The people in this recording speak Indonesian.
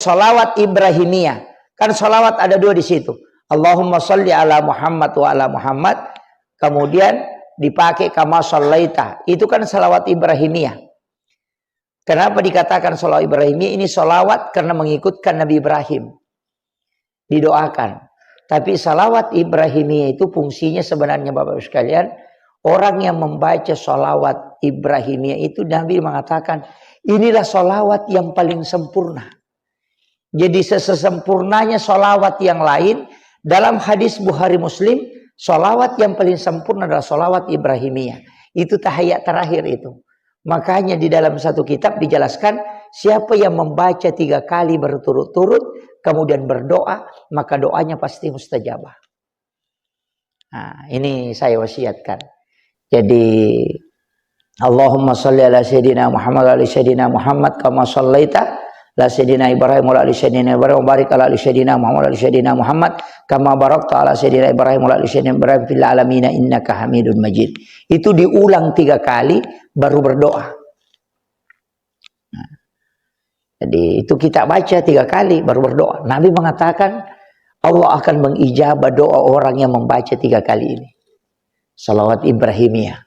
Sholawat Ibrahimiyah. Kan sholawat ada dua di situ. Allahumma sholli ala Muhammad wa ala Muhammad. Kemudian dipakai kama shallaita. Itu kan sholawat Ibrahimiyah. Kenapa dikatakan sholawat Ibrahimiyah? Ini sholawat karena mengikutkan Nabi Ibrahim. Didoakan. Tapi sholawat Ibrahimiyah itu fungsinya sebenarnya Bapak-Ibu sekalian. Orang yang membaca sholawat Ibrahimiyah itu Nabi mengatakan. Inilah sholawat yang paling sempurna. Jadi sesempurnanya sholawat yang lain, dalam hadis Bukhari Muslim, sholawat yang paling sempurna adalah sholawat Ibrahimiyah. Itu tahiyat terakhir itu. Makanya di dalam satu kitab dijelaskan, siapa yang membaca 3 kali berturut-turut, kemudian berdoa, maka doanya pasti mustajabah. Nah, ini saya wasiatkan. Jadi, Allahumma sholli ala Sayyidina Muhammad wa ala Sayyidina Muhammad kama shallaita la Sayyidina Ibrahim wa ala Sayyidina Ibrahim wa barik ala Sayyidina Muhammad wa ala Sayyidina Muhammad kama barakta ala Sayyidina Ibrahim wa ala Sayyidina Ibrahim fil alamin innaka Hamidun Majid. Itu diulang 3 kali baru berdoa. Nah, jadi itu kita baca 3 kali baru berdoa. Nabi mengatakan Allah akan mengijabah doa orang yang membaca 3 kali ini. Salawat Ibrahimiyah.